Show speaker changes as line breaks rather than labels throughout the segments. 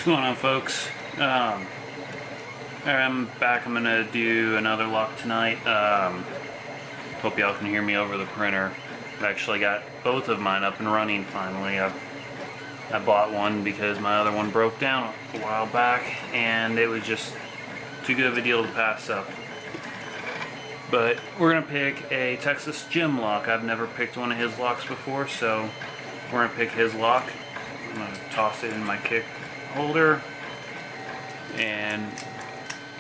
going on, folks? I'm back. I'm gonna do another lock tonight. Hope y'all can hear me over the printer. I've actually got both of mine up and running finally. I bought one because my other one broke down a while back and it was just too good of a deal to pass up. But we're gonna pick a Texas Jim lock. I've never picked one of his locks before, so we're gonna pick his lock. I'm gonna toss it in my kick holder, and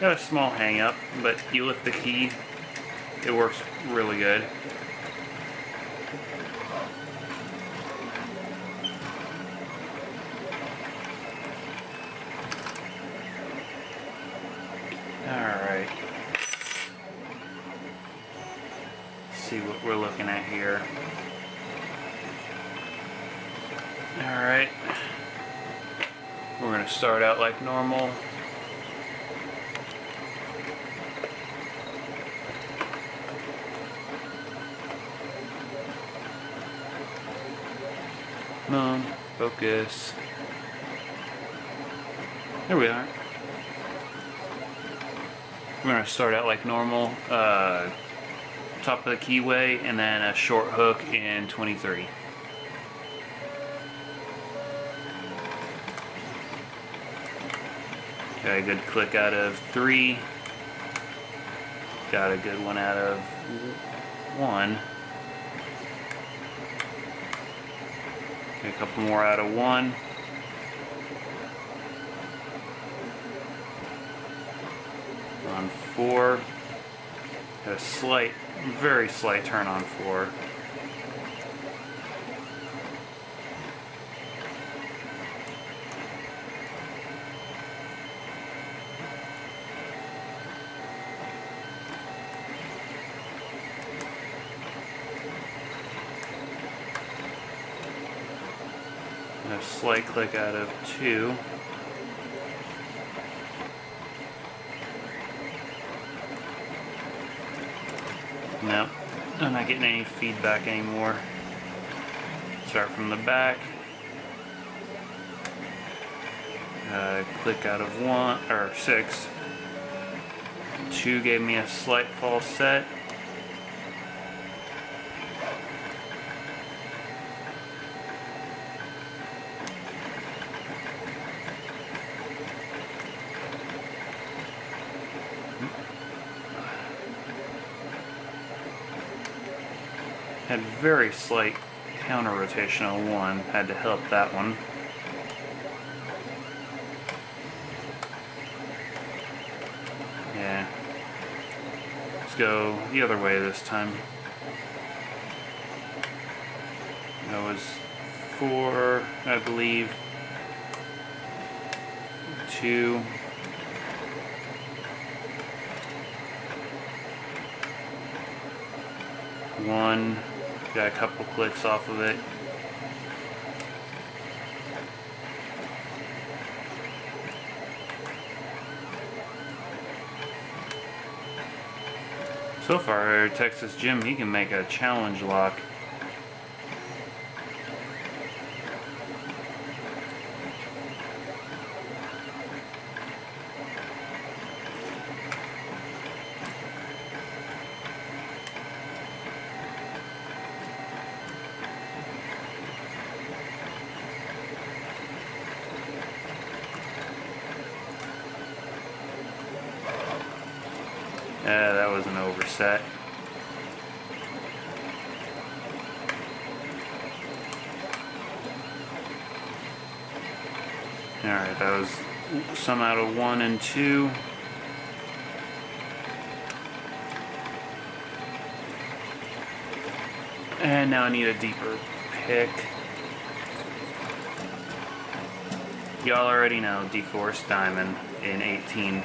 got a small hang up, but you lift the key, it works really good. Alright, see what we're looking at here. Alright, we're going to start out like normal. Come on, focus. There we are. We're going to start out like normal, top of the keyway, and then a short hook in 23. Got a good click out of 3. Got a good one out of 1. Got a couple more out of 1. On 4. Got a slight, very slight turn on 4. A slight click out of 2. Nope, I'm not getting any feedback anymore. Start from the back. Click out of 1 or 6. 2 gave me a slight false set. Had very slight counter rotation on 1, had to help that one. Yeah. Let's go the other way this time. That was 4, I believe. 2. 1. Got a couple clicks off of it. So far, Texas Jim, he can make a challenge lock. That was an overset. Alright, that was some out of 1 and 2. And now I need a deeper pick. Y'all already know DeForest Diamond in 18.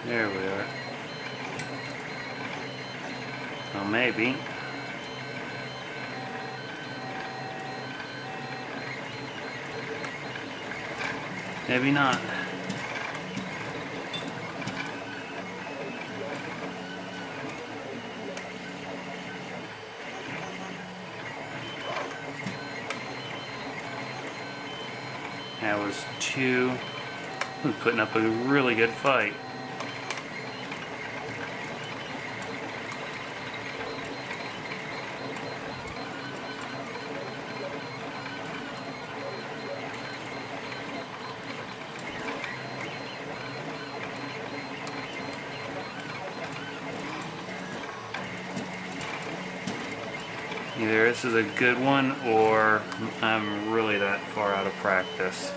There we are. Well, maybe. Maybe not. That was 2. We're putting up a really good fight. Either this is a good one or I'm really that far out of practice.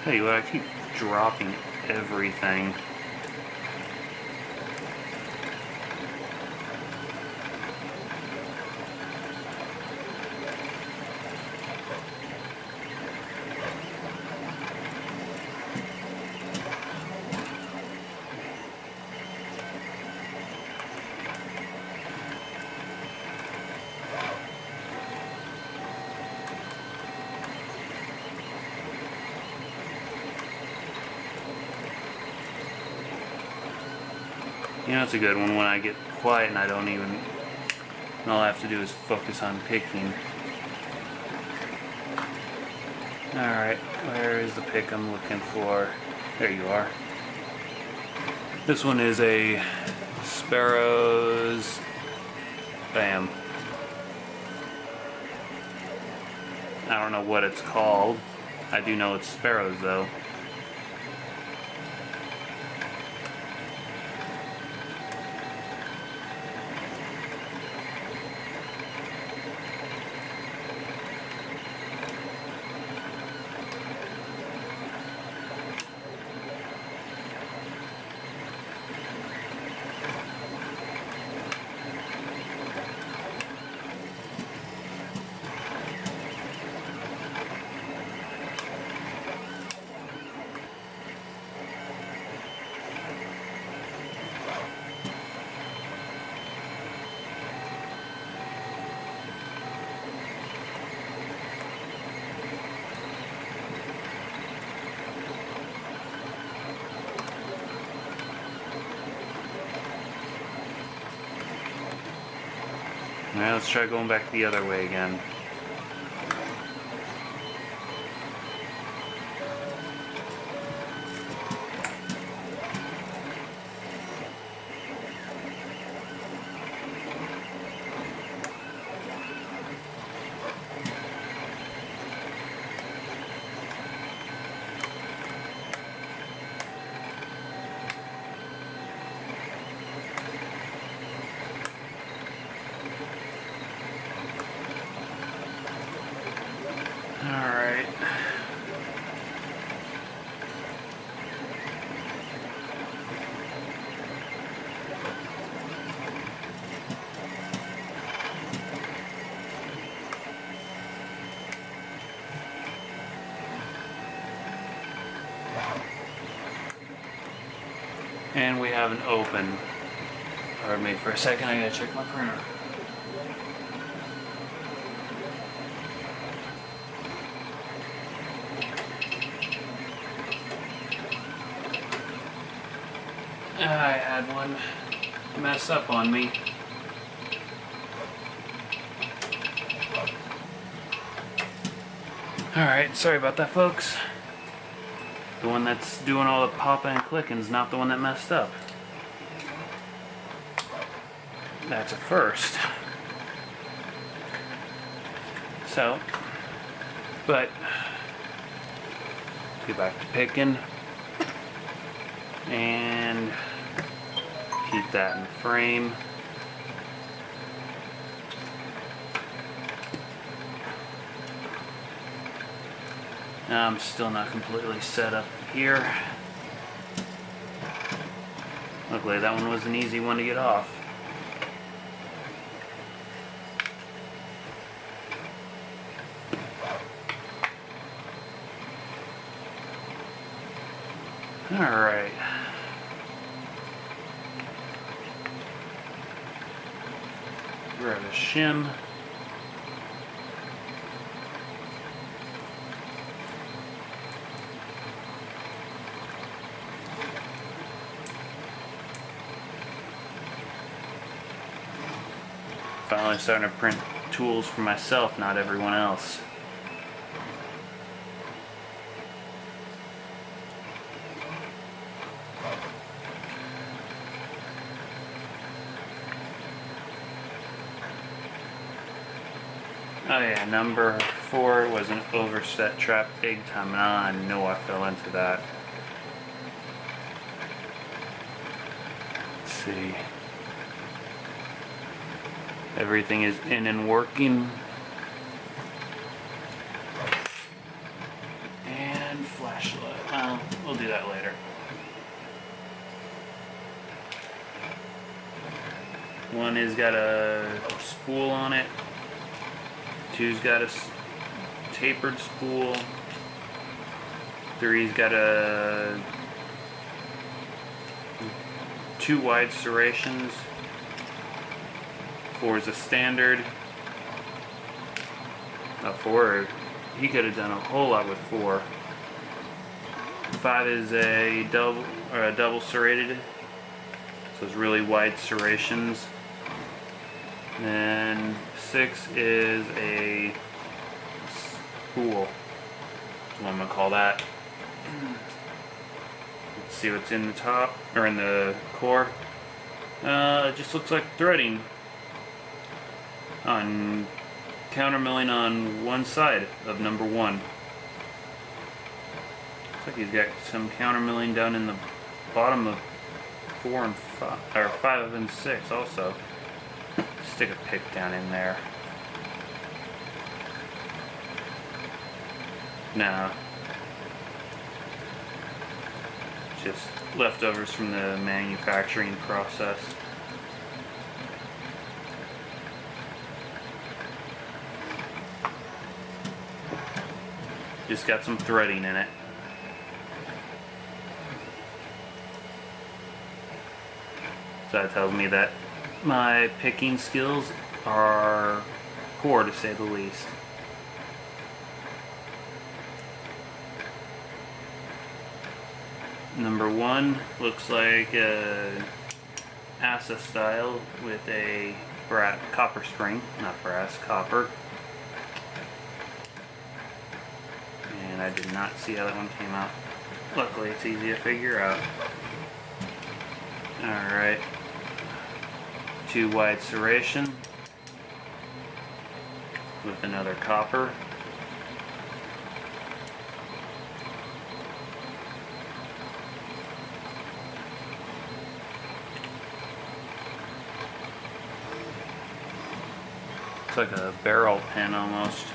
Tell you what, I keep dropping everything. You know, it's a good one when I get quiet and I don't even, and all I have to do is focus on picking. Alright, where is the pick I'm looking for? There you are. This one is a Sparrows. Bam. I don't know what it's called. I do know it's Sparrows though. Now let's try going back the other way again. Alright. And we have an open. Pardon me for a second, I gotta check my printer. I had one mess up on me. Alright, sorry about that, folks. The one that's doing all the popping and clicking is not the one that messed up. That's a first. So, but, get back to picking. And keep that in frame. Now I'm still not completely set up here. Luckily that one was an easy one to get off. Alright. Grab a shim. Finally starting to print tools for myself, not everyone else. Oh yeah, number 4 was an overset trap big time, and I know I fell into that. Let's see. Everything is in and working. And flashlight. Well, we'll do that later. One has got a spool on it. Two's got a tapered spool. Three's got a 2 wide serrations. 4 is a standard. 4, he could have done a whole lot with 4. 5 is a double serrated, so it's really wide serrations. And 6 is a spool. That's what I'm gonna call that. Let's see what's in the top or in the core. It just looks like threading on countermilling on one side of number 1. Looks like he's got some countermilling down in the bottom of 4 and 5, or 5 and 6 also. Stick a pick down in there. No. Just leftovers from the manufacturing process. Just got some threading in it. So that tells me that my picking skills are poor, to say the least. Number 1 looks like a ASA style with a copper spring, not brass, copper. And I did not see how that one came out. Luckily it's easy to figure out. Alright. 2 wide serration with another copper. Looks like a barrel pin almost.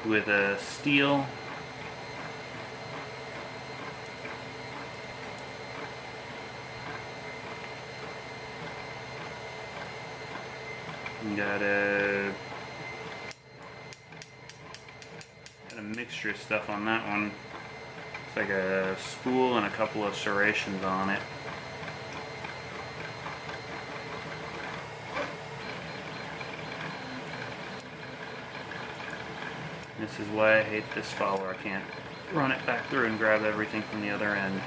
With a steel. Got a mixture of stuff on that one. It's like a spool and a couple of serrations on it. This is why I hate this follower. I can't run it back through and grab everything from the other end.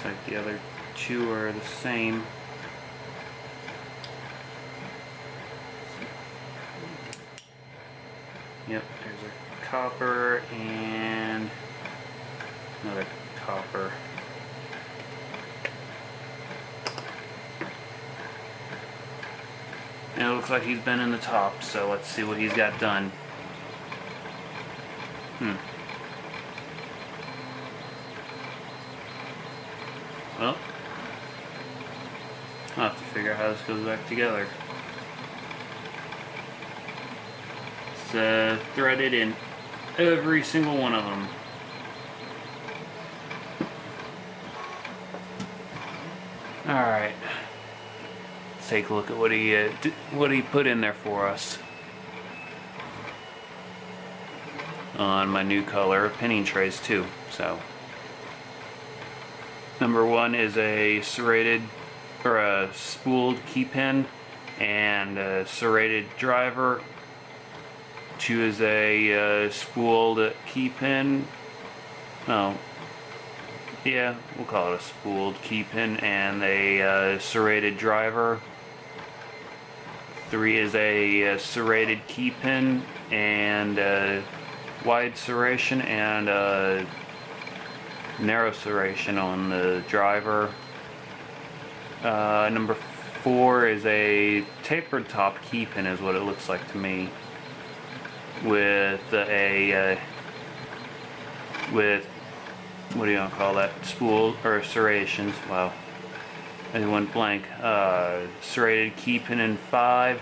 Looks like the other 2 are the same. Yep, there's a copper and another copper. And it looks like he's been in the top, so let's see what he's got done. Well, I'll have to figure out how this goes back together. It's threaded in every single one of them. Alright. Let's take a look at what he put in there for us. On my new color pinning trays too. So number one is a serrated or a spooled key pin and a serrated driver. Two is a spooled key pin. Oh, yeah, we'll call it a spooled key pin and a serrated driver. Three is a serrated key pin and wide serration and narrow serration on the driver. Number four is a tapered top key pin, is what it looks like to me, with with what do you want to call that, spool or serrations. Wow, I went blank. Serrated key pin in 5,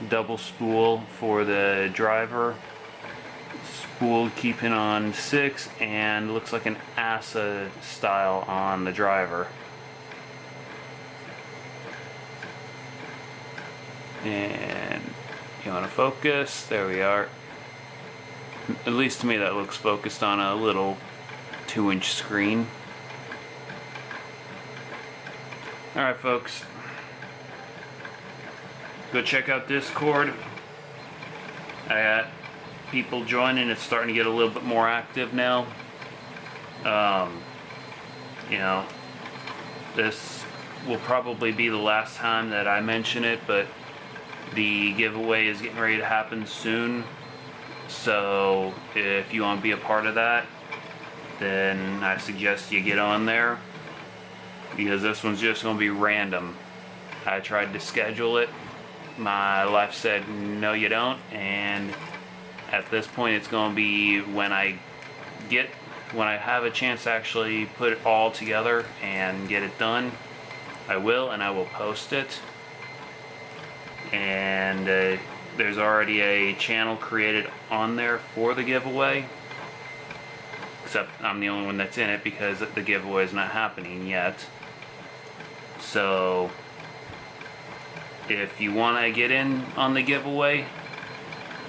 double spool for the driver, spooled key pin on 6, and looks like an ASA style on the driver. And you want to focus? There we are. At least to me that looks focused on a little 2-inch screen. Alright folks, go check out Discord. I got people joining. It's starting to get a little bit more active now. You know, this will probably be the last time that I mention it, but the giveaway is getting ready to happen soon. So if you want to be a part of that, then I suggest you get on there, because this one's just going to be random. I tried to schedule it. My life said no you don't, and at this point it's going to be when I have a chance to actually put it all together and get it done, I will, and I will post it. And there's already a channel created on there for the giveaway, except I'm the only one that's in it because the giveaway is not happening yet. So if you want to get in on the giveaway,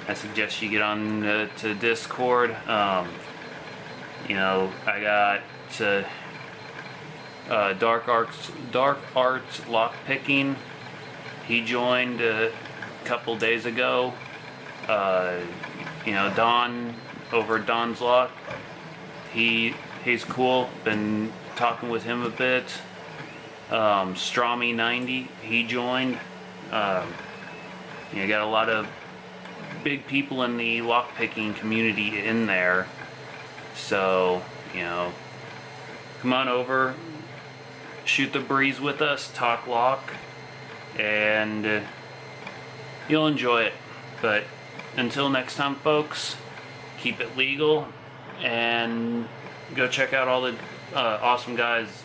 I suggest you get on to Discord. You know, I got Dark Arts Lockpicking. He joined a couple days ago. You know, Don over at Don's Lock. He's cool. Been talking with him a bit. Strawmy90, he joined. You got a lot of big people in the lockpicking community in there. So, you know, come on over, shoot the breeze with us, talk lock, and you'll enjoy it. But until next time folks, keep it legal and go check out all the awesome guys,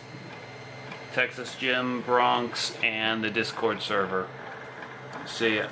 Texas Jim, Bronx, and the Discord server. See ya.